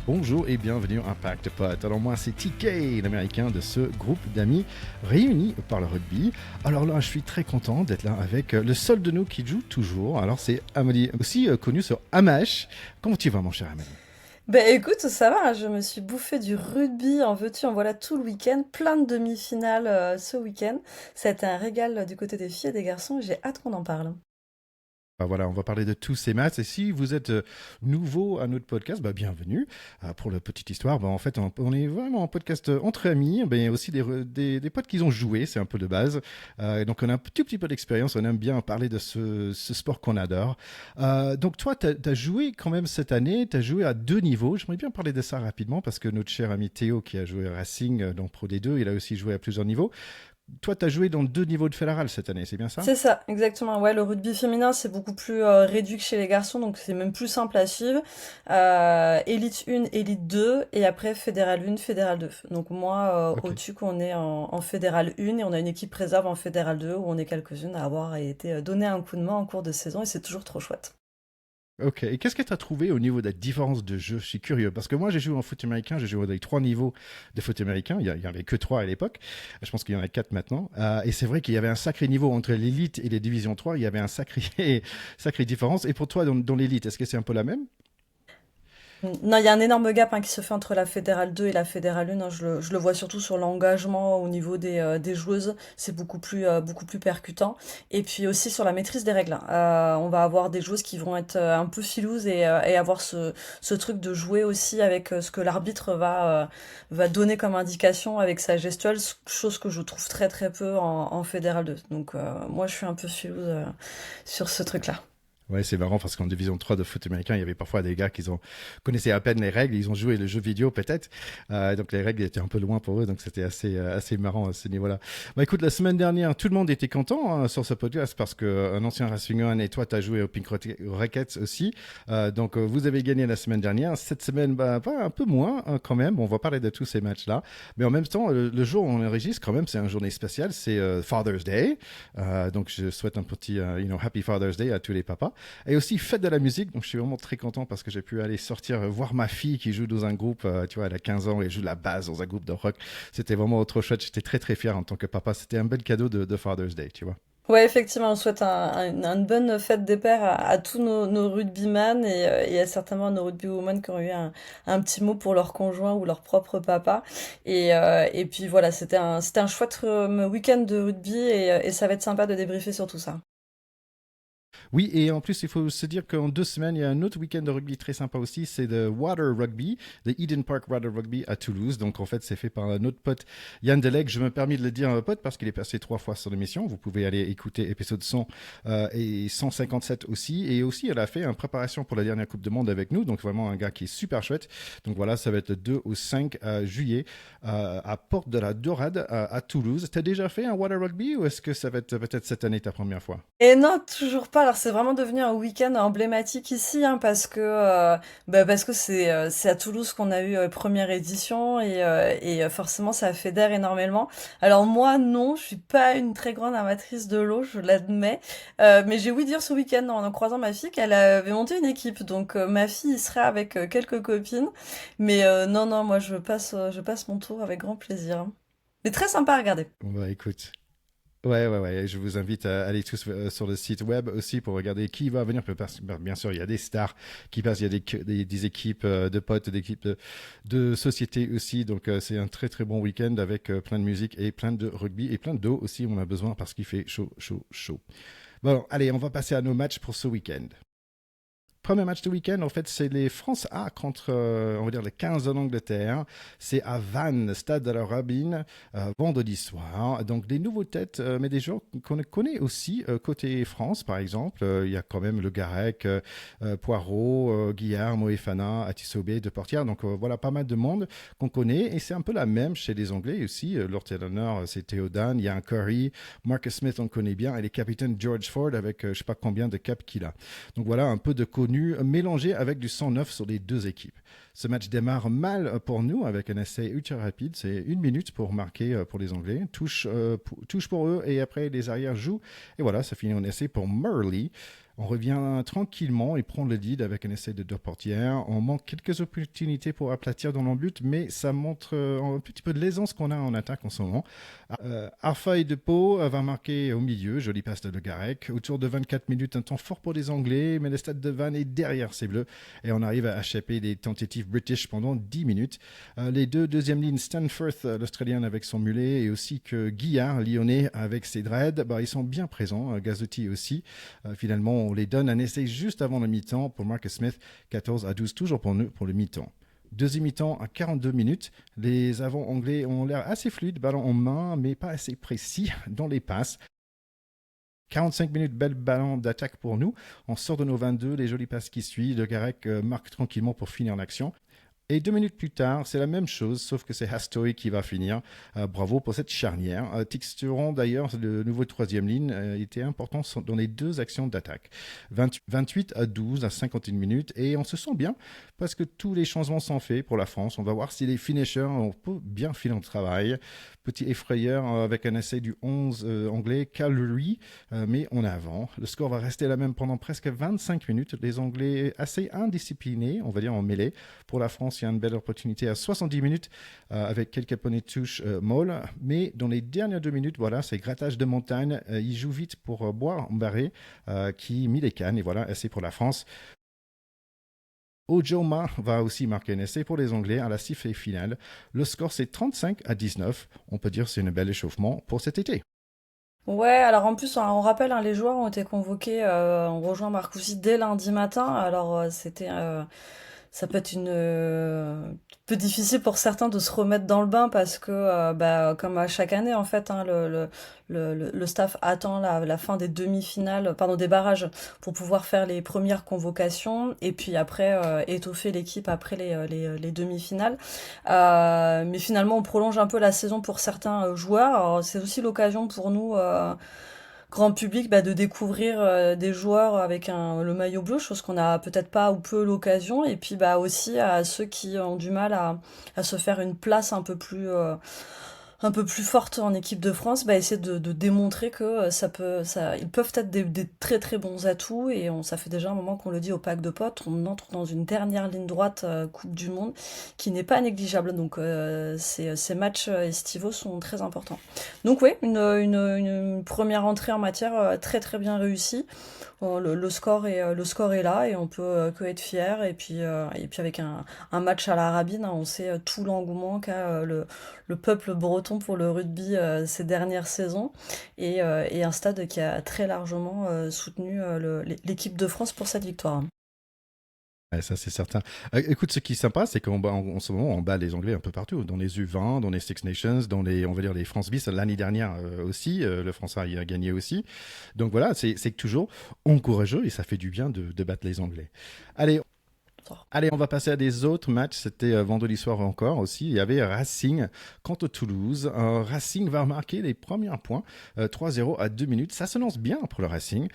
Bonjour et bienvenue à Impact Pot. Alors moi c'est TK, l'américain de ce groupe d'amis réunis par le rugby. Alors là je suis très content d'être là avec le seul de nous qui joue toujours. Alors c'est Amélie, aussi connu sur Amash. Comment tu vas mon cher Amélie? Ben écoute, ça va, je me suis bouffé du rugby, en veux-tu, en voilà tout le week-end, plein de demi-finales ce week-end. Ça a été un régal du côté des filles et des garçons et j'ai hâte qu'on en parle. Bah voilà, on va parler de tous ces matchs. Et si vous êtes nouveau à notre podcast, bah bienvenue. Pour la petite histoire, bah en fait, on est vraiment en podcast entre amis. Ben, il y a aussi des potes qui ont joué, c'est un peu de base. Donc on a un petit peu d'expérience, on aime bien parler de ce sport qu'on adore. Donc toi, tu as joué quand même cette année, tu as joué à deux niveaux. J'aimerais bien parler de ça rapidement parce que notre cher ami Théo qui a joué à Racing dans Pro D2, il a aussi joué à plusieurs niveaux. Toi, tu as joué dans deux niveaux de fédéral cette année, c'est bien ça? C'est ça, exactement. Ouais, le rugby féminin, c'est beaucoup plus réduit que chez les garçons, donc c'est même plus simple à suivre. Élite 1, Élite 2, et après Fédéral 1, Fédéral 2. Donc moi, Ok. au TUC, on est en Fédéral 1, et on a une équipe réserve en Fédéral 2, où on est quelques-unes à avoir été donné un coup de main en cours de saison, et c'est toujours trop chouette. Ok, et qu'est-ce que tu as trouvé au niveau de la différence de jeu? Je suis curieux, parce que moi j'ai joué en foot américain, j'ai joué avec trois niveaux de foot américain, il y avait que trois à l'époque, je pense qu'il y en a quatre maintenant, et c'est vrai qu'il y avait un sacré niveau entre l'élite et les divisions 3. Il y avait un sacré, sacré différence, et pour toi dans l'élite, est-ce que c'est un peu la même? Non, il y a un énorme gap qui se fait entre la Fédérale 2 et la Fédérale 1. Je le vois surtout sur l'engagement au niveau des joueuses. C'est beaucoup plus percutant. Et puis aussi sur la maîtrise des règles. On va avoir des joueuses qui vont être un peu filouses et avoir ce truc de jouer aussi avec ce que l'arbitre va donner comme indication avec sa gestuelle, chose que je trouve très très peu en Fédérale 2. Donc moi, je suis un peu filouse sur ce truc-là. Ouais, c'est marrant parce qu'en division 3 de foot américain, il y avait parfois des gars qui connaissaient à peine les règles, ils ont joué le jeu vidéo peut-être, donc les règles étaient un peu loin pour eux, donc c'était assez marrant à ce niveau-là. Bah écoute, la semaine dernière, tout le monde était content sur ce podcast parce qu'un ancien Racing et toi, tu as joué au Pink Rockets aussi, donc vous avez gagné la semaine dernière. Cette semaine, bah, pas un peu moins quand même, on va parler de tous ces matchs-là, mais en même temps, le jour où on enregistre, quand même, c'est une journée spéciale, c'est Father's Day, donc je souhaite un petit Happy Father's Day à tous les papas. Et aussi fête de la musique, donc je suis vraiment très content parce que j'ai pu aller sortir voir ma fille qui joue dans un groupe, tu vois, elle a 15 ans et elle joue de la basse dans un groupe de rock. C'était vraiment trop chouette, j'étais très très fier en tant que papa, c'était un bel cadeau de Father's Day, tu vois. Ouais, effectivement, on souhaite une bonne fête des pères à tous nos rugbyman et à certainement à nos rugbywomen qui ont eu un petit mot pour leur conjoint ou leur propre papa. Et puis voilà, c'était un chouette week-end de rugby et ça va être sympa de débriefer sur tout ça. Oui, et en plus, il faut se dire qu'en 2 semaines, il y a un autre week-end de rugby très sympa aussi, c'est le Water Rugby, le Eden Park Water Rugby à Toulouse. Donc en fait, c'est fait par notre pote Yann Deleg. Je me permets de le dire à pote parce qu'il est passé 3 fois sur l'émission. Vous pouvez aller écouter épisode 100 et 157 aussi. Et aussi, elle a fait une préparation pour la dernière Coupe du Monde avec nous. Donc vraiment un gars qui est super chouette. Donc voilà, ça va être le 2 au 5 juillet à Porte de la Dorade à Toulouse. T'as déjà fait un Water Rugby ou est-ce que ça va être peut-être cette année ta première fois? Et non, toujours pas. Alors c'est vraiment devenu un week-end emblématique ici, hein, parce que c'est à Toulouse qu'on a eu première édition et forcément ça fédère énormément. Alors moi non, je suis pas une très grande amatrice de l'eau, je l'admets, mais j'ai ouï dire ce week-end en croisant ma fille qu'elle avait monté une équipe, donc ma fille y sera avec quelques copines, mais non, moi je passe mon tour avec grand plaisir, hein. Mais très sympa à regarder. Bah écoute. Ouais. Je vous invite à aller tous sur le site web aussi pour regarder qui va venir. Bien sûr, il y a des stars qui passent, il y a des équipes de potes, des équipes de société aussi. Donc, c'est un très, très bon week-end avec plein de musique et plein de rugby et plein d'eau aussi. On a besoin parce qu'il fait chaud, chaud, chaud. Bon, allez, on va passer à nos matchs pour ce week-end. Premier match du week-end, en fait, c'est les France A contre, on va dire, les 15 de l'Angleterre. C'est à Vannes, stade de la Rabine, vendredi soir. Donc, des nouveaux têtes, mais des gens qu'on connaît aussi, côté France, par exemple. Il y a quand même Le Garec, Poirot, Guillard, Moefana, Atisobé, De Portière. Donc, voilà, pas mal de monde qu'on connaît. Et c'est un peu la même chez les Anglais aussi. L'ordinateur, c'est Théodane. Il y a un Curry. Marcus Smith, on connaît bien. Et les capitaines George Ford avec, je ne sais pas combien de caps qu'il a. Donc, voilà, un peu de connu mélangé avec du 109 sur les deux équipes. Ce match démarre mal pour nous avec un essai ultra rapide. C'est 1 minute pour marquer pour les Anglais. Touche pour eux et après les arrières jouent. Et voilà, ça finit en essai pour Murley. On revient tranquillement et prend le lead avec un essai de deux portières. On manque quelques opportunités pour aplatir dans le but, mais ça montre un petit peu de l'aisance qu'on a en attaque en ce moment. Arfaï de Pau va marquer au milieu, jolie passe de Le Garec. Autour de 24 minutes, un temps fort pour les Anglais, mais le stade de Vannes est derrière ces Bleus et on arrive à échapper des tentatives british pendant 10 minutes. Les deux deuxième lignes, Stanforth, l'Australien avec son mulet, et aussi que Guillard, lyonnais, avec ses dreads, ils sont bien présents. Gazzotti aussi. Finalement, on les donne un essai juste avant le mi-temps pour Marcus Smith, 14-12, toujours pour nous, pour le mi-temps. Deuxième mi-temps à 42 minutes. Les avants anglais ont l'air assez fluides, ballon en main, mais pas assez précis dans les passes. 45 minutes, bel ballon d'attaque pour nous. On sort de nos 22, les jolies passes qui suivent. Le Garec marque tranquillement pour finir l'action. Et 2 minutes plus tard, c'est la même chose, sauf que c'est Hastoy qui va finir. Bravo pour cette charnière. Texturon, d'ailleurs, le nouveau troisième ligne était important dans les deux actions d'attaque. 28-12 à 51 minutes, et on se sent bien parce que tous les changements sont faits pour la France. On va voir si les finishers ont bien fait leur travail. Petit effrayeur avec un essai du 11 anglais, Callery, mais en avant. Le score va rester la même pendant presque 25 minutes. Les Anglais assez indisciplinés, on va dire en mêlée. Pour la France, il y a une belle opportunité à 70 minutes avec quelques poneys de touche molles. Mais dans les dernières 2 minutes, voilà, c'est grattage de montagne. Il joue vite pour boire Mbarré qui mit les cannes. Et voilà, essai pour la France. Ojoma va aussi marquer un essai pour les Anglais à la sifflet finale. Le score, c'est 35-19. On peut dire que c'est un bel échauffement pour cet été. Ouais, alors en plus, on rappelle, hein, les joueurs ont été convoqués, on rejoint Marcoussis dès lundi matin, alors ça peut être peu difficile pour certains de se remettre dans le bain parce que, comme à chaque année, en fait, hein, le staff attend la fin des demi-finales, pardon, des barrages pour pouvoir faire les premières convocations et puis après étoffer l'équipe après les demi-finales. Mais finalement, on prolonge un peu la saison pour certains joueurs. Alors, c'est aussi l'occasion pour nous, grand public, de découvrir des joueurs avec le maillot bleu, chose qu'on a peut-être pas ou peu l'occasion, et puis aussi à ceux qui ont du mal à se faire une place un peu plus forte en équipe de France, essayer de démontrer que ils peuvent être des très très bons atouts, et ça fait déjà un moment qu'on le dit au pack de potes, on entre dans une dernière ligne droite Coupe du Monde qui n'est pas négligeable, donc ces matchs estivaux sont très importants. Donc oui, une première entrée en matière très très bien réussie. Bon, le score est là et on peut que être fier. Et puis avec un match à la Rabine, hein, on sait tout l'engouement qu'a le peuple breton pour le rugby ces dernières saisons et un stade qui a très largement soutenu l'équipe de France pour cette victoire. Ouais, ça, c'est certain. Écoute, ce qui est sympa, c'est qu'en ce moment, on bat les Anglais un peu partout, dans les U20, dans les Six Nations, dans on va dire, les France Bis. L'année dernière aussi, le Français y a gagné aussi. Donc voilà, c'est toujours encourageux et ça fait du bien de battre les Anglais. Allez, Allez, on va passer à des autres matchs. C'était vendredi soir encore aussi. Il y avait Racing contre Toulouse. Racing va marquer les premiers points. 3-0 à 2 minutes. Ça se lance bien pour le Racing.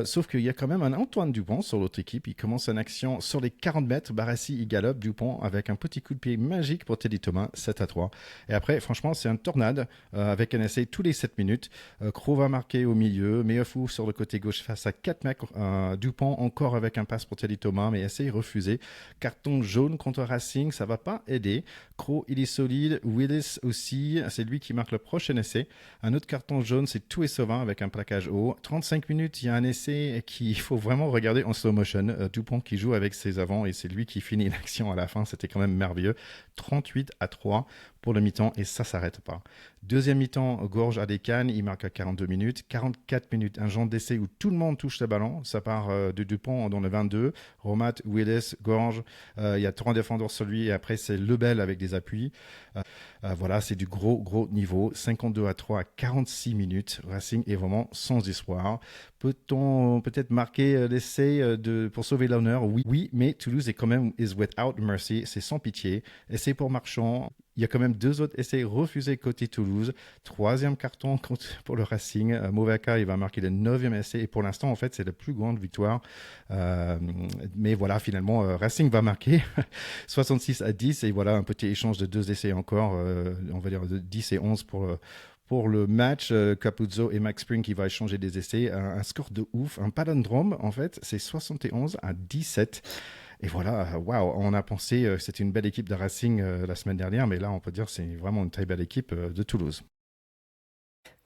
Sauf qu'il y a quand même un Antoine Dupont sur l'autre équipe. Il commence une action sur les 40 mètres. Barassi, il galope. Dupont avec un petit coup de pied magique pour Teddy Thomas. 7-3. Et après, franchement, c'est un tornade avec un essai tous les 7 minutes. Krov va marquer au milieu. Meofou sur le côté gauche face à 4 mecs. Dupont encore avec un passe pour Teddy Thomas, mais essai refusé. Carton jaune contre Racing, ça va pas aider. Crow, il est solide. Willis aussi, c'est lui qui marque le prochain essai. Un autre carton jaune, c'est Tout et Sauvin avec un plaquage haut. 35 minutes, il y a un essai qu'il faut vraiment regarder en slow motion. Dupont qui joue avec ses avants et c'est lui qui finit l'action à la fin. C'était quand même merveilleux. 38-3 pour le mi-temps et ça s'arrête pas. Deuxième mi-temps, Gorge à des cannes, il marque à 42 minutes. 44 minutes, un genre d'essai où tout le monde touche le ballon. Ça part de Dupont dans le 22. Romat, Willis, Gorge. Il y a 3 défendeurs sur lui et après c'est Lebel avec des appuis. Voilà, c'est du gros niveau. 52-3 à 46 minutes. Racing est vraiment sans espoir. Peut-on peut-être marquer l'essai pour sauver l'honneur? Oui, mais Toulouse est quand même is without mercy. C'est sans pitié. Essai pour Marchand. Il y a quand même 2 autres essais refusés côté Toulouse. 3e carton pour le Racing. Movaka, il va marquer le 9e essai. Et pour l'instant, en fait, c'est la plus grande victoire. Mais voilà, finalement, Racing va marquer 66-10. Et voilà, un petit échange de 2 essais encore. On va dire de 10 et 11 pour le match Capuzzo et Max Spring qui va échanger des essais. Un score de ouf, un palindrome en fait, c'est 71-17. Et voilà, waouh, on a pensé que c'était une belle équipe de Racing la semaine dernière, mais là on peut dire que c'est vraiment une très belle équipe de Toulouse.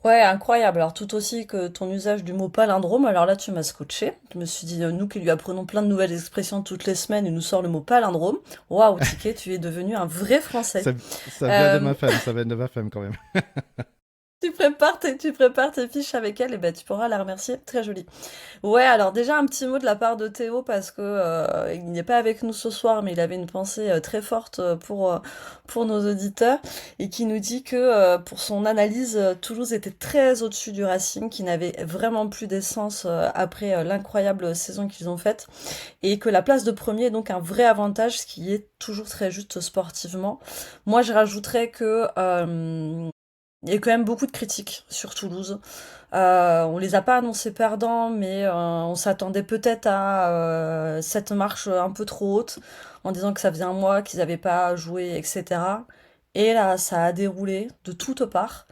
Ouais, incroyable. Alors tout aussi que ton usage du mot palindrome, alors là tu m'as scotché. Je me suis dit, nous qui lui apprenons plein de nouvelles expressions toutes les semaines, il nous sort le mot palindrome. Waouh, Ticket, tu es devenu un vrai français. Ça, ça vient de Euh, ma femme, ça vient de ma femme quand même. tu prépares tes fiches avec elle, et ben tu pourras la remercier. Très joli. Ouais, alors déjà un petit mot de la part de Théo parce que il n'est pas avec nous ce soir, mais il avait une pensée très forte pour nos auditeurs et qui nous dit que pour son analyse, Toulouse était très au-dessus du Racing, qui n'avait vraiment plus d'essence après l'incroyable saison qu'ils ont faite et que la place de premier est donc un vrai avantage, ce qui est toujours très juste sportivement. Moi, je rajouterais que il y a quand même beaucoup de critiques sur Toulouse. On les a pas annoncés perdants, mais on s'attendait peut-être à cette marche un peu trop haute, en disant que ça faisait un mois qu'ils n'avaient pas joué, etc. Et là, ça a déroulé de toutes parts,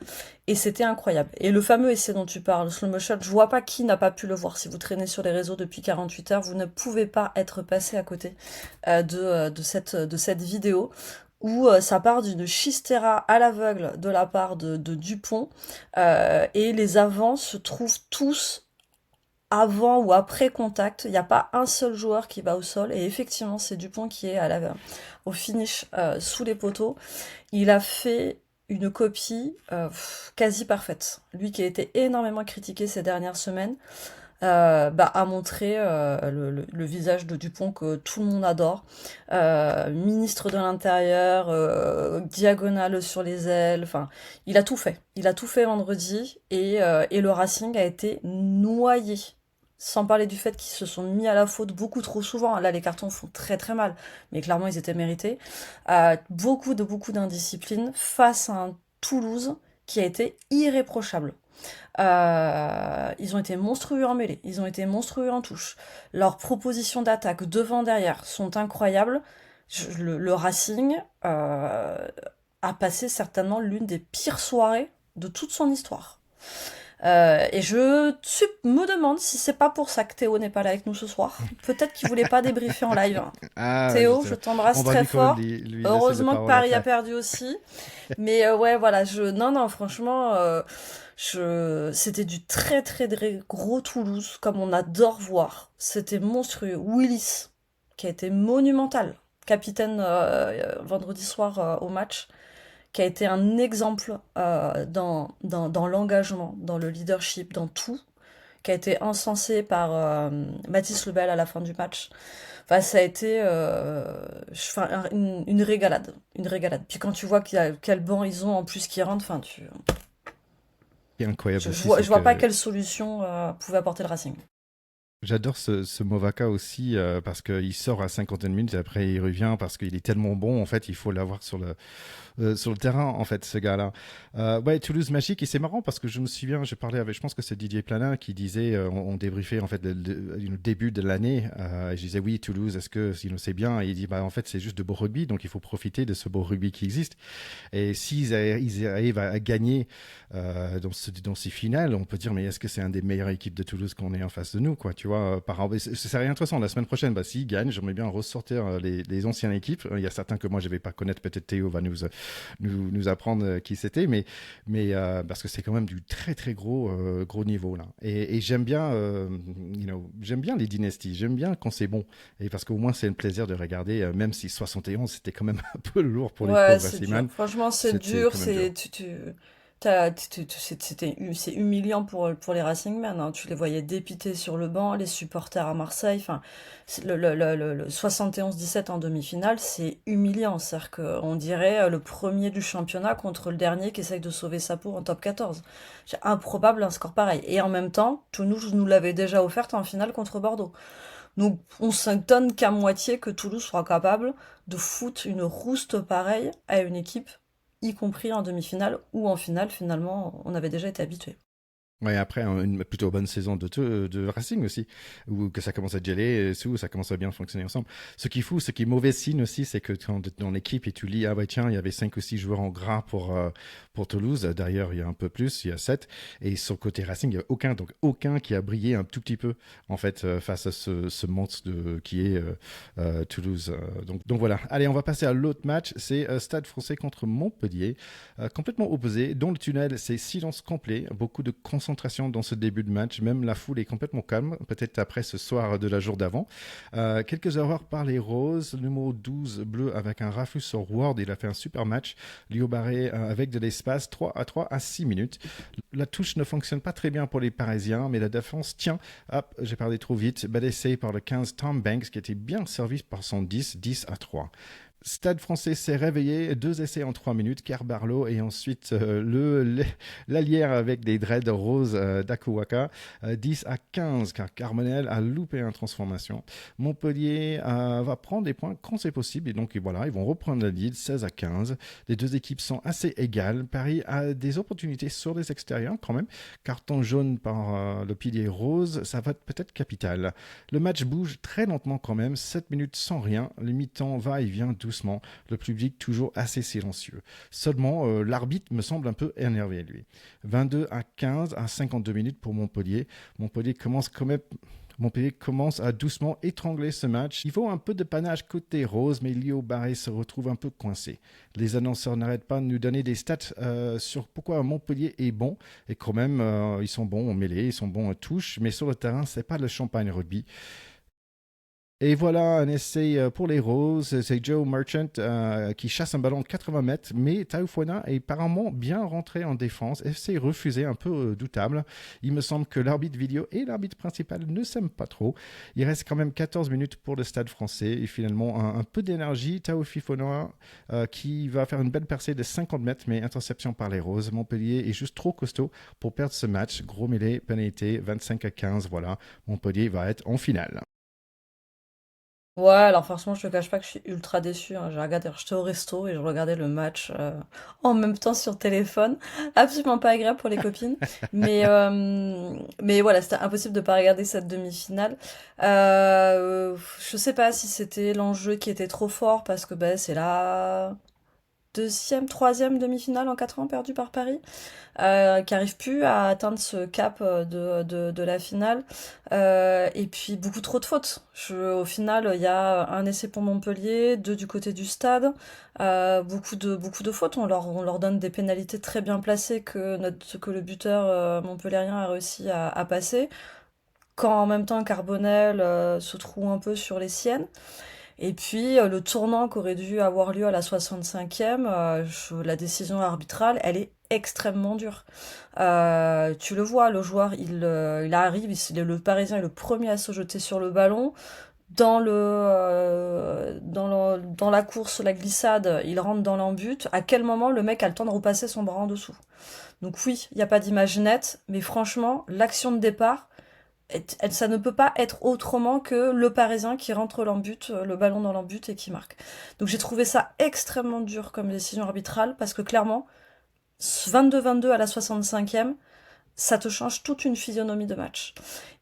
et c'était incroyable. Et le fameux essai dont tu parles, slow motion, je vois pas qui n'a pas pu le voir. Si vous traînez sur les réseaux depuis 48 heures, vous ne pouvez pas être passé à côté de cette vidéo où ça part d'une chistera à l'aveugle de la part de Dupont, et les avants se trouvent tous avant ou après contact. Il n'y a pas un seul joueur qui va au sol, et effectivement c'est Dupont qui est au finish sous les poteaux. Il a fait une copie quasi parfaite. Lui qui a été énormément critiqué ces dernières semaines, a montré le visage de Dupont que tout le monde adore. Ministre de l'Intérieur, diagonale sur les ailes, enfin, il a tout fait. Il a tout fait vendredi, et le Racing a été noyé. Sans parler du fait qu'ils se sont mis à la faute beaucoup trop souvent. Là, les cartons font très très mal, mais clairement, ils étaient mérités. Beaucoup d'indiscipline face à un Toulouse qui a été irréprochable. Ils ont été monstrueux en mêlée, ils ont été monstrueux en touche. Leurs propositions d'attaque devant, derrière sont incroyables. Le Racing a passé certainement l'une des pires soirées de toute son histoire. Et me demande si c'est pas pour ça que Théo n'est pas là avec nous ce soir. Peut-être qu'il voulait pas débriefer en live. Ah, je Théo, sais. je On t'embrasse va très lui quand même fort. lui laisser la Heureusement que parole Paris a après. perdu aussi. Mais ouais, voilà, non, non, franchement, c'était du très, très, très gros Toulouse, comme on adore voir. C'était monstrueux. Willis, qui a été monumental, capitaine vendredi soir au match, qui a été un exemple dans l'engagement, dans le leadership, dans tout, qui a été encensé par Mathis Lebel à la fin du match. Enfin, ça a été enfin, une régalade, une régalade. Puis quand tu vois quel banc ils ont en plus qui rentre, enfin, Ce qui est incroyable je aussi, vois, c'est je vois pas que quelle solution pouvait apporter le Racing. j'adore ce Movaka aussi parce qu'il sort à 50 minutes et après il revient parce qu'il est tellement bon. En fait, il faut l'avoir sur le terrain, en fait, ce gars-là. Ouais, Toulouse Magique, et c'est marrant parce que je me souviens, j'ai parlé avec, je pense que c'est Didier Planin qui disait, on débriefait en fait le début de l'année, et je disais oui, Toulouse, est-ce que c'est bien? Et il dit, bah en fait, c'est juste de beau rugby, donc il faut profiter de ce beau rugby qui existe. Et ils arrivent à gagner dans ces finales, on peut dire, mais est-ce que c'est un des meilleures équipes de Toulouse qu'on ait en face de nous, quoi, tu vois, c'est rien intéressant. La semaine prochaine, bah, s'ils gagnent, j'aimerais bien ressortir les anciennes équipes. Il y a certains que moi, je vais pas connaître, peut-être Théo va nous apprendre qui c'était, mais parce que c'est quand même du très très gros niveau là. Et j'aime bien, j'aime bien les dynasties, j'aime bien quand c'est bon, et parce qu'au moins c'est un plaisir de regarder, même si 71 c'était quand même un peu lourd pour les Ouais, pauvres c'est dur. Slimane, Franchement, c'est c'était dur. quand même dur. C'est humiliant pour les Racingmen, hein. Tu les voyais dépités sur le banc, les supporters à Marseille. Enfin, le 71-17 en demi-finale, c'est humiliant. C'est-à-dire qu'on dirait le premier du championnat contre le dernier qui essaye de sauver sa peau en top 14. C'est improbable un score pareil. Et en même temps, Toulouse nous l'avait déjà offerte en finale contre Bordeaux. Donc on s'étonne qu'à moitié que Toulouse soit capable de foutre une rouste pareille à une équipe, y compris en demi-finale ou en finale, finalement, on avait déjà été habitué. Ouais, après une plutôt bonne saison de Racing aussi, où que ça commence à geler, où ça commence à bien fonctionner ensemble. Ce qui est fou, ce qui est mauvais signe aussi, c'est que quand tu es dans l'équipe et tu lis, ah bah tiens, il y avait 5 ou 6 joueurs en gras pour Toulouse, d'ailleurs il y a un peu plus, il y a 7, et sur le côté Racing, il n'y a aucun, donc aucun qui a brillé un tout petit peu, en fait, face à ce monstre qui est Toulouse. Donc voilà, allez, on va passer à l'autre match, c'est Stade Français contre Montpellier, complètement opposé, dont le tunnel, c'est silence complet, beaucoup de concentration dans ce début de match, même la foule est complètement calme, peut-être après ce soir de la jour d'avant. Quelques erreurs par les Roses, le numéro 12 bleu avec un rafus sur Ward, il a fait un super match, Lio Barré avec de l'espace, 3 à 6 minutes. La touche ne fonctionne pas très bien pour les Parisiens, mais la défense tient. Hop, j'ai parlé trop vite, bel essai par le 15 Tom Banks qui était bien servi par son 10 à 3. Stade français s'est réveillé, 2 essais en 3 minutes, Kerbarlo et ensuite l'allière avec des dreads roses d'Akuwaka, 10 à 15 car Carbonel a loupé une transformation. Montpellier va prendre des points quand c'est possible et donc voilà, ils vont reprendre la lead, 16 à 15. Les deux équipes sont assez égales, Paris a des opportunités sur les extérieurs quand même, carton jaune par le pilier rose, ça va être peut-être capital. Le match bouge très lentement quand même, 7 minutes sans rien, le mi-temps va et vient doucement, le public toujours assez silencieux. Seulement, l'arbitre me semble un peu énervé, lui. 22 à 15 à 52 minutes pour Montpellier. Montpellier commence quand même Montpellier commence à doucement étrangler ce match. Il faut un peu de panache côté rose, mais Lio Barré se retrouve un peu coincé. Les annonceurs n'arrêtent pas de nous donner des stats sur pourquoi Montpellier est bon. Et quand même, ils sont bons en mêlée, ils sont bons en touche, mais sur le terrain, c'est pas le champagne rugby. Et voilà un essai pour les Roses. C'est Joe Merchant qui chasse un ballon de 80 mètres, mais Taufona est apparemment bien rentré en défense. Essai refusé, un peu doutable. Il me semble que l'arbitre vidéo et l'arbitre principal ne s'aiment pas trop. Il reste quand même 14 minutes pour le Stade français et finalement un peu d'énergie. Taufifona qui va faire une belle percée de 50 mètres, mais interception par les Roses. Montpellier est juste trop costaud pour perdre ce match. Gros mêlée, pénalité, 25 à 15. Voilà, Montpellier va être en finale. Ouais, alors franchement, je te cache pas que je suis ultra déçue, hein. J'ai regardé, j'étais au resto et je regardais le match en même temps sur téléphone. Absolument pas agréable pour les copines. Mais voilà, c'était impossible de pas regarder cette demi-finale. Je sais pas si c'était l'enjeu qui était trop fort parce que ben, c'est la deuxième, troisième demi-finale en 4 ans perdue par Paris, qui arrive plus à atteindre ce cap de la finale. Et puis beaucoup trop de fautes. Au final, il y a un essai pour Montpellier, deux du côté du stade, beaucoup de fautes. On leur donne des pénalités très bien placées que le buteur montpellierien a réussi à passer, quand en même temps Carbonel se trouve un peu sur les siennes. Et puis le tournant qu'aurait dû avoir lieu à la 65e, la décision arbitrale, elle est extrêmement dure. Tu le vois, le joueur, il arrive, le Parisien est le premier à se jeter sur le ballon. Dans la course, la glissade, il rentre dans l'embut. À quel moment le mec a le temps de repasser son bras en dessous? Donc oui, il n'y a pas d'image nette, mais franchement, l'action de départ, ça ne peut pas être autrement que le Parisien qui rentre l'embut, le ballon dans l'embut et qui marque. Donc j'ai trouvé ça extrêmement dur comme décision arbitrale parce que clairement, 22-22 à la 65e, ça te change toute une physionomie de match.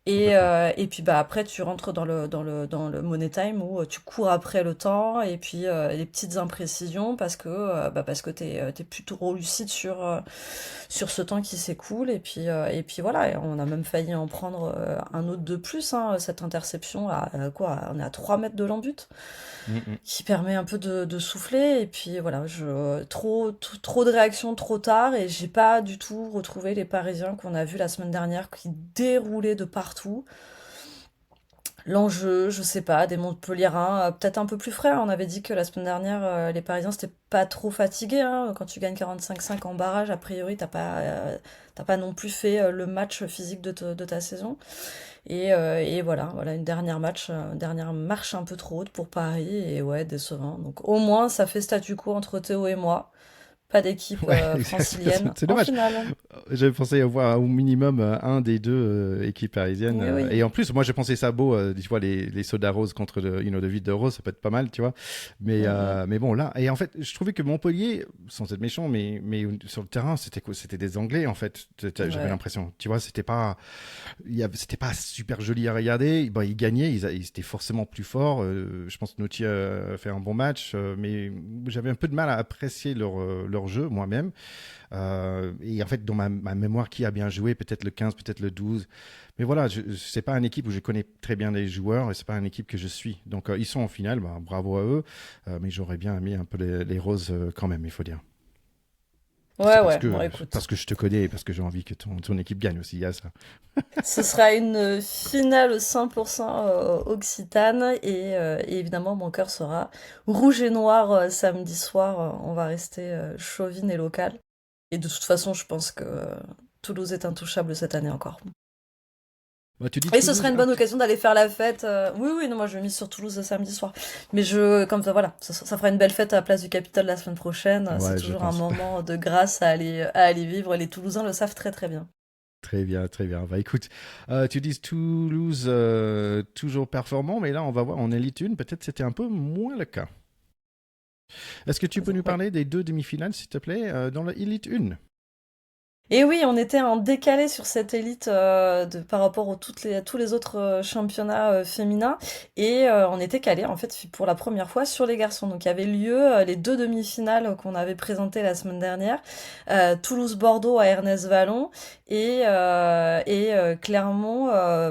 Complètement. Et puis bah après tu rentres dans le money time où tu cours après le temps et puis les petites imprécisions parce que t'es plus trop lucide sur ce temps qui s'écoule et puis voilà, et on a même failli en prendre un autre de plus, hein, cette interception à quoi, on est à 3 mètres de l'embut, Mm, qui permet un peu de souffler. Et puis voilà, trop de réactions trop tard et j'ai pas du tout retrouvé les Parisiens qu'on a vus la semaine dernière qui déroulaient de partout. L'enjeu, je sais pas, des Montpelliérains, peut-être un peu plus frais. On avait dit que la semaine dernière, les Parisiens, c'était pas trop fatigués, hein. Quand tu gagnes 45-5 en barrage, a priori, t'as pas non plus fait le match physique de ta saison. Et voilà, une dernière marche un peu trop haute pour Paris, et ouais, décevant. Donc au moins, ça fait statu quo entre Théo et moi. pas d'équipe Ouais, francilienne c'est en dommage. finale. J'avais pensé avoir au minimum un des deux équipes parisiennes. Oui, oui. Et en plus, moi, j'ai pensé ça beau, tu vois, les soda roses contre le vide de rose, ça peut être pas mal, tu vois. Mm, Mais bon, là, et en fait, je trouvais que Montpellier, sans être méchant, mais sur le terrain, c'était quoi? C'était des Anglais, en fait. J'avais ouais. l'impression. Tu vois, c'était pas super joli à regarder. Bon, ils gagnaient, ils étaient forcément plus forts. Je pense que Nauti a fait un bon match, mais j'avais un peu de mal à apprécier leur jeu moi-même. Et en fait, dans ma mémoire, qui a bien joué, peut-être le 15, peut-être le 12. Mais voilà, c'est pas une équipe où je connais très bien les joueurs et c'est pas une équipe que je suis. Donc, ils sont en finale, bah, bravo à eux. Mais j'aurais bien aimé un peu les roses quand même, il faut dire. C'est Ouais, ouais, bon, parce écoute. que je te connais et parce que j'ai envie que ton équipe gagne aussi. Il y a ça. Ce sera une finale 100% occitane et évidemment mon cœur sera rouge et noir samedi soir. On va rester chauvine et local. Et de toute façon, je pense que Toulouse est intouchable cette année encore. Bah, tu dis Et ce serait Toulouse. une bonne occasion d'aller faire la fête. Oui, oui, non, moi je mise sur Toulouse samedi soir. Mais comme ça, voilà, ça fera une belle fête à la place du Capitole la semaine prochaine. C'est Ouais, je toujours un pense. moment de grâce à aller vivre. Les Toulousains le savent très très bien. Très bien, très bien. Bah écoute, tu dis Toulouse toujours performant, mais là on va voir en Elite 1, peut-être c'était un peu moins le cas. Est-ce que tu peux nous Ouais. parler des deux demi-finales, s'il te plaît, dans la Elite 1? Et oui, on était en décalé sur cette élite par rapport à tous les autres championnats féminins. Et on était calé, en fait, pour la première fois sur les garçons. Donc, il y avait lieu les deux demi-finales qu'on avait présentées la semaine dernière. Toulouse-Bordeaux à Ernest-Vallon et Clermont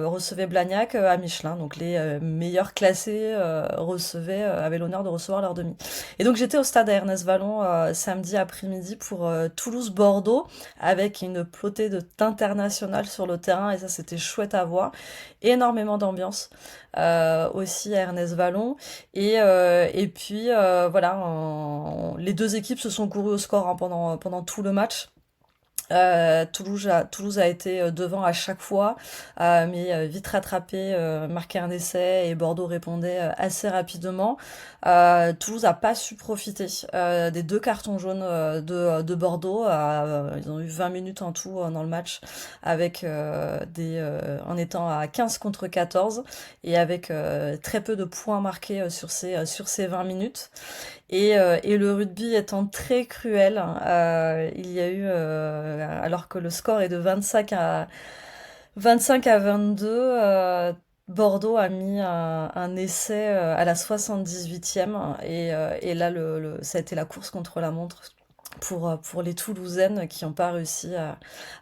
recevait Blagnac à Michelin. Donc, les meilleurs classés avaient l'honneur de recevoir leur demi. Et donc, j'étais au stade à Ernest-Vallon samedi après-midi pour Toulouse-Bordeaux avec une plotée d'international sur le terrain et ça c'était chouette à voir. Énormément d'ambiance aussi à Ernest Vallon et puis voilà, les deux équipes se sont courues au score hein, pendant tout le match. Toulouse a été devant à chaque fois, mais vite rattrapé, marqué un essai et Bordeaux répondait assez rapidement. Toulouse a pas su profiter des deux cartons jaunes de Bordeaux. Ils ont eu 20 minutes en tout dans le match, avec en étant à 15 contre 14 et avec très peu de points marqués sur ces 20 minutes. Et le rugby étant très cruel, il y a eu, alors que le score est de 25 à 22, Bordeaux a mis un essai à la 78e et là ça a été la course contre la montre pour les Toulousaines qui n'ont pas réussi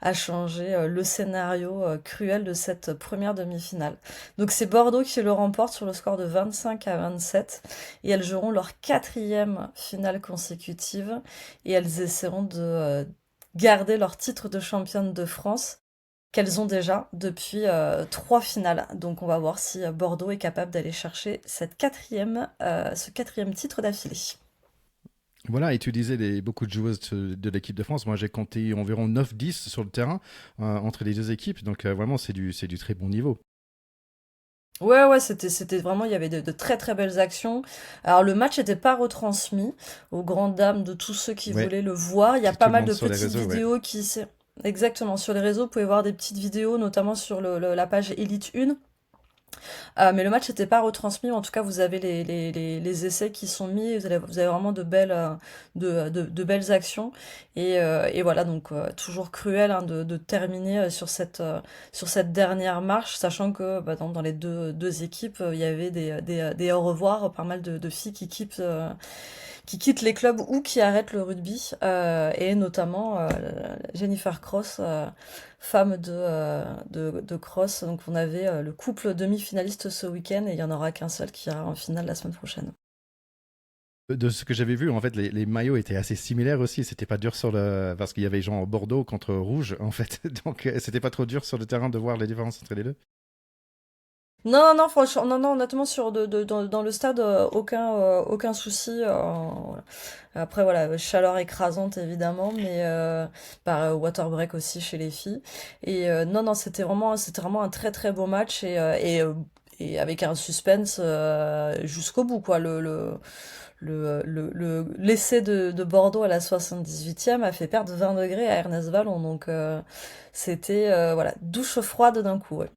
à changer le scénario cruel de cette première demi-finale. Donc c'est Bordeaux qui le remporte sur le score de 25 à 27 et elles joueront leur quatrième finale consécutive et elles essaieront de garder leur titre de championne de France qu'elles ont déjà depuis trois finales. Donc on va voir si Bordeaux est capable d'aller chercher ce quatrième titre d'affilée. Voilà, et tu disais beaucoup de joueuses de l'équipe de France. Moi, j'ai compté environ 9-10 sur le terrain entre les deux équipes. Donc, vraiment, c'est du très bon niveau. Ouais, ouais, c'était vraiment, il y avait de très très belles actions. Alors le match n'était pas retransmis aux grandes dames de tous ceux qui Ouais, voulaient le voir. Il y a si pas tout le mal monde de sur les petites réseaux, ouais. vidéos Exactement, sur les réseaux, vous pouvez voir des petites vidéos, notamment sur la page Elite 1. Mais le match n'était pas retransmis, en tout cas vous avez les essais qui sont mis, vous avez vraiment de belles actions. Et voilà, donc toujours cruel hein, de terminer sur cette dernière marche, sachant que bah, dans les deux équipes, il y avait des au revoir, pas mal de filles qui quittent les clubs ou qui arrêtent le rugby, et notamment Jennifer Cross, femme de Cross. Donc on avait le couple demi-finaliste ce week-end et il n'y en aura qu'un seul qui ira en finale la semaine prochaine. De ce que j'avais vu, en fait, les maillots étaient assez similaires aussi. C'était pas dur parce qu'il y avait genre Bordeaux contre Rouge, en fait. Donc, c'était pas trop dur sur le terrain de voir les différences entre les deux. Non, non, non, franchement, non, non, honnêtement, dans le stade, aucun souci. Voilà. Après, voilà, chaleur écrasante, évidemment, mais par water break aussi chez les filles. Et non, non, c'était vraiment un très, très beau match et avec un suspense jusqu'au bout, quoi. l'essai de Bordeaux à la 78e a fait perdre 20 degrés à Ernest Vallon. Donc, c'était voilà, douche froide d'un coup. Ouais.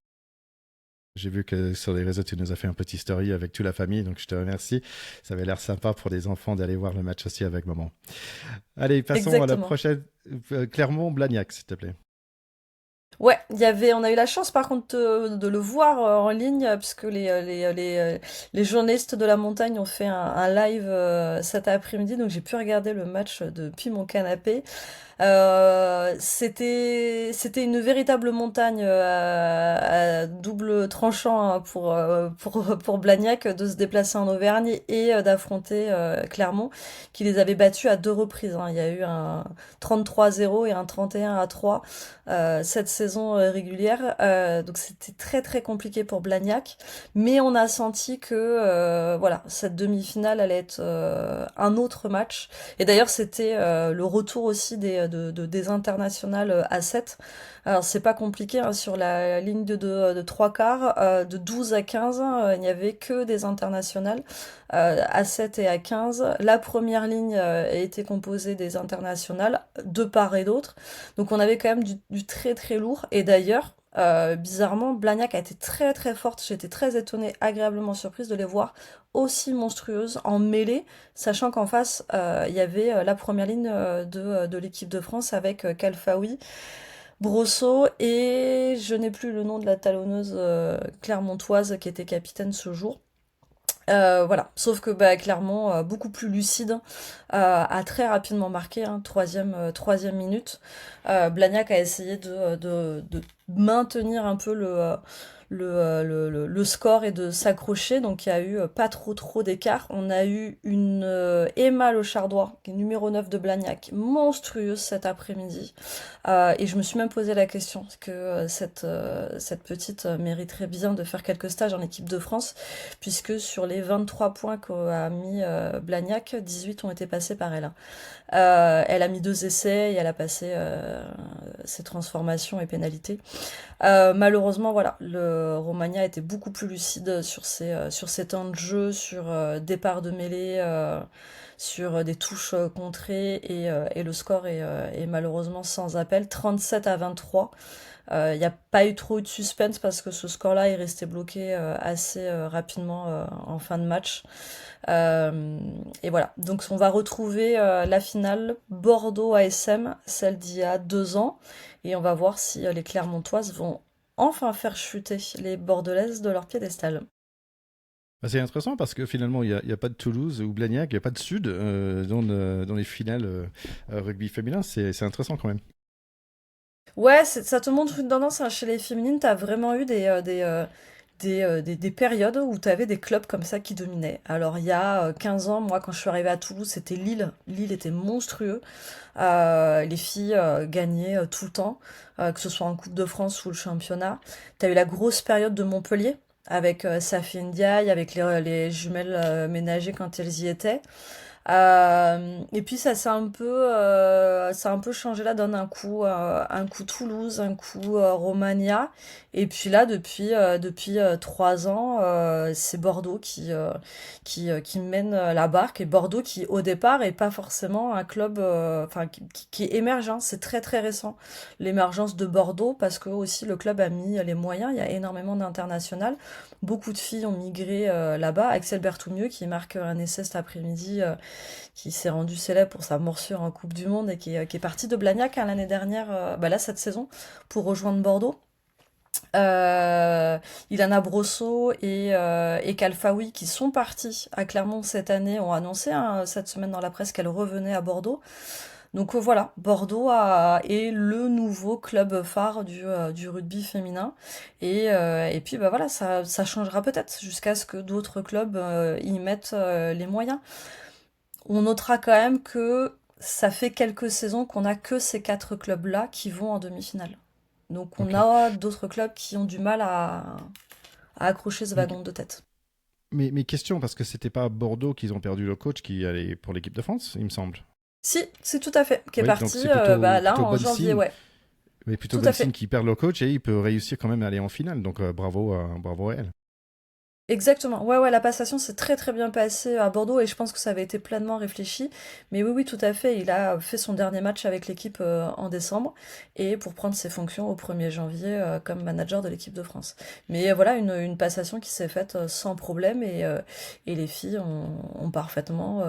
J'ai vu que sur les réseaux, tu nous as fait un petit story avec toute la famille, donc je te remercie. Ça avait l'air sympa pour les enfants d'aller voir le match aussi avec maman. Allez, passons à la Exactement. prochaine. Clermont-Blagnac, s'il te plaît. Ouais, on a eu la chance par contre de le voir en ligne puisque les journalistes de la montagne ont fait un live cet après-midi, donc j'ai pu regarder le match depuis mon canapé. C'était une véritable montagne à double tranchant hein, pour Blagnac de se déplacer en Auvergne et d'affronter Clermont qui les avait battus à deux reprises. Hein. Il y a eu un 33-0 et un 31-3 cette saison régulière. Donc c'était très très compliqué pour Blagnac, mais on a senti que voilà cette demi-finale allait être un autre match. Et d'ailleurs c'était le retour aussi des internationales à 7. Alors c'est pas compliqué hein, sur la ligne de 3 quarts, de 12 à 15, il n'y avait que des internationales à 7 et à 15. La première ligne était composée des internationales de part et d'autre. Donc on avait quand même du très très lourd. Et d'ailleurs, bizarrement, Blagnac a été très très forte. J'étais très étonnée, agréablement surprise de les voir aussi monstrueuses en mêlée, sachant qu'en face, il y avait la première ligne de l'équipe de France avec Kalfaoui, Brosso et je n'ai plus le nom de la talonneuse clermontoise qui était capitaine ce jour. Voilà, sauf que bah, clairement beaucoup plus lucide, a très rapidement marqué, hein, troisième minute. Blagnac a essayé de maintenir un peu le score et de s'accrocher, donc il y a eu pas trop d'écart. On a eu une Emma Le Chardois, qui est numéro 9 de Blagnac, monstrueuse cet après-midi. Et je me suis même posé la question, est-ce que cette petite mériterait bien de faire quelques stages en équipe de France, puisque sur les 23 points qu'a mis Blagnac, 18 ont été passés par elle. Elle a mis deux essais et elle a passé ses transformations et pénalités. Malheureusement, voilà, le Romagna était beaucoup plus lucide sur ses temps de jeu, sur départ de mêlée, sur des touches contrées et le score est malheureusement sans appel, 37-23. Il n'y a pas eu trop de suspense parce que ce score-là est resté bloqué assez rapidement en fin de match. Et voilà, donc on va retrouver la finale Bordeaux-ASM, celle d'il y a 2 ans, et on va voir si les Clermontoises vont enfin faire chuter les Bordelaises de leur piédestal. Bah, c'est intéressant parce que finalement, il y a pas de Toulouse ou Blagnac, il n'y a pas de Sud dans les finales rugby féminin. C'est intéressant quand même. Ouais, ça te montre une tendance hein, chez les féminines, t'as vraiment eu des périodes où tu avais des clubs comme ça qui dominaient. Alors il y a 15 ans, moi quand je suis arrivée à Toulouse, c'était Lille. Lille était monstrueux. Les filles gagnaient tout le temps, que ce soit en Coupe de France ou le championnat. T'as eu la grosse période de Montpellier avec Safi Ndiaye, avec les jumelles ménagées quand elles y étaient. Et puis ça a un peu changé la donne, un coup Toulouse, un coup Romagna, et puis là depuis 3 ans, c'est Bordeaux qui mène la barque et Bordeaux qui au départ est pas forcément un club, enfin qui est émergent, c'est très très récent l'émergence de Bordeaux parce que aussi le club a mis les moyens, il y a énormément d'internationales, beaucoup de filles ont migré là-bas. Axel Berthoumieux qui marque un essai cet après-midi qui s'est rendu célèbre pour sa morsure en Coupe du Monde et qui est parti de Blagnac hein, l'année dernière, bah là cette saison, pour rejoindre Bordeaux. Ilana Brosso et Kalfaoui qui sont partis à Clermont cette année ont annoncé hein, cette semaine dans la presse qu'elles revenaient à Bordeaux. Donc voilà, est le nouveau club phare du rugby féminin. Et puis bah voilà, ça changera peut-être jusqu'à ce que d'autres clubs y mettent les moyens. On notera quand même que ça fait quelques saisons qu'on a que ces quatre clubs-là qui vont en demi-finale. Donc on Ok. a d'autres clubs qui ont du mal à accrocher ce Mais, wagon de tête. mais question, parce que c'était pas à Bordeaux qu'ils ont perdu le coach qui allait pour l'équipe de France, il me semble. Si, c'est tout à fait, qui est Oui, donc parti c'est bah, là plutôt en bon janvier, signe. ouais. Mais plutôt Tout bon à signe fait. qu'il perd le coach et il peut réussir quand même à aller en finale. Donc bravo, bravo à elle. Exactement. Ouais, ouais, la passation s'est très très bien passée à Bordeaux et je pense que ça avait été pleinement réfléchi. Mais oui, oui, tout à fait. Il a fait son dernier match avec l'équipe en décembre et pour prendre ses fonctions au 1er janvier comme manager de l'équipe de France. Mais voilà, une passation qui s'est faite sans problème et les filles ont parfaitement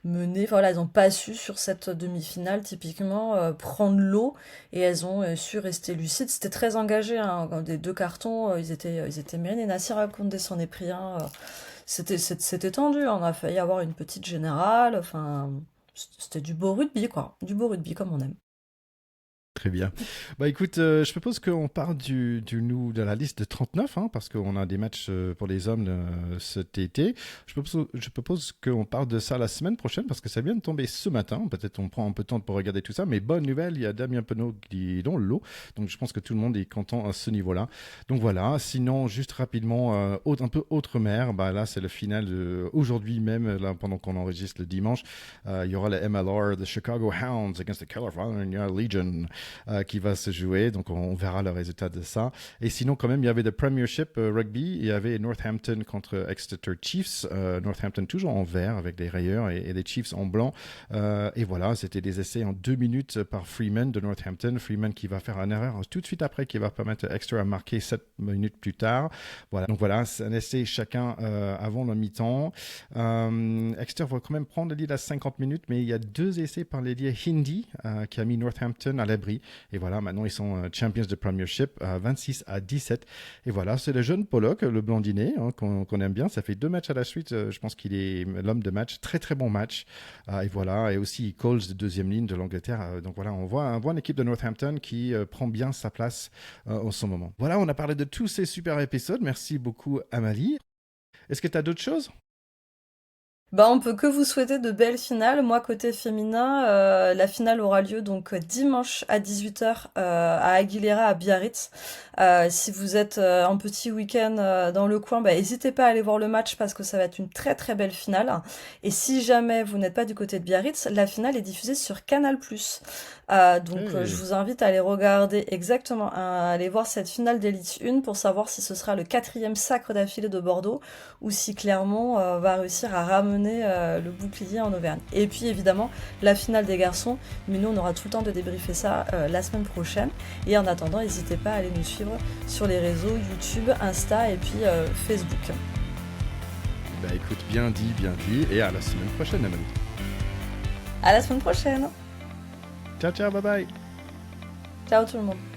mené. Voilà, elles n'ont pas su sur cette demi-finale typiquement prendre l'eau et elles ont su rester lucides. C'était très engagé, hein. Des deux cartons, ils étaient Mérine et Nassira Koundé s'en est pris un. C'était tendu, hein. On a failli avoir une petite générale. Enfin, c'était du beau rugby, quoi. Du beau rugby comme on aime. Très bien. Bah écoute, je propose qu'on parle de la liste de 39, hein, parce qu'on a des matchs pour les hommes cet été. Je propose qu'on parle de ça la semaine prochaine, parce que ça vient de tomber ce matin. Peut-être on prend un peu de temps pour regarder tout ça, mais bonne nouvelle, il y a Damien Penaud qui est dans le lot. Donc je pense que tout le monde est content à ce niveau-là. Donc voilà, sinon, juste rapidement, un peu autre mer, bah là c'est le final aujourd'hui même, là, pendant qu'on enregistre le dimanche. Il y aura le MLR, the Chicago Hounds against the California Legion. Qui va se jouer. Donc, on verra le résultat de ça. Et sinon, quand même, il y avait le Premiership Rugby. Il y avait Northampton contre Exeter Chiefs. Northampton toujours en vert avec des rayures et les Chiefs en blanc. Et voilà, c'était des essais en 2 minutes par Freeman de Northampton. Freeman qui va faire une erreur tout de suite après, qui va permettre Exeter à marquer 7 minutes plus tard. Voilà. Donc voilà, c'est un essai chacun avant le mi-temps. Exeter va quand même prendre le lead à 50 minutes, mais il y a 2 essais par l'ailier Hindi qui a mis Northampton à l'abri. Et voilà, maintenant ils sont champions de Premiership à 26-17. Et voilà, c'est le jeune Pollock, le blondinet, hein, qu'on aime bien. Ça fait 2 matchs à la suite. Je pense qu'il est l'homme de match. Très très bon match. Et voilà, et aussi Coles de deuxième ligne de l'Angleterre. Donc voilà, on voit une équipe de Northampton qui prend bien sa place en ce moment. Voilà, on a parlé de tous ces super épisodes. Merci beaucoup, Amalie. Est-ce que tu as d'autres choses? Bah, on peut que vous souhaiter de belles finales. Moi, côté féminin, la finale aura lieu donc dimanche à 18h à Aguilera, à Biarritz. Si vous êtes en petit week-end dans le coin, bah, n'hésitez pas à aller voir le match parce que ça va être une très très belle finale. Et si jamais vous n'êtes pas du côté de Biarritz, la finale est diffusée sur Canal+. Donc, je Hey. vous invite à aller regarder exactement, à aller voir cette finale d'Élite 1 pour savoir si ce sera le 4e sacre d'affilée de Bordeaux ou si Clermont va réussir à ramener le bouclier en Auvergne. Et puis évidemment, la finale des garçons, mais nous on aura tout le temps de débriefer ça la semaine prochaine. Et en attendant, n'hésitez pas à aller nous suivre sur les réseaux YouTube, Insta et puis Facebook. Bah écoute, bien dit, et à la semaine prochaine, Amalie. À la semaine prochaine. Ciao, ciao, bye bye. Ciao tout le monde.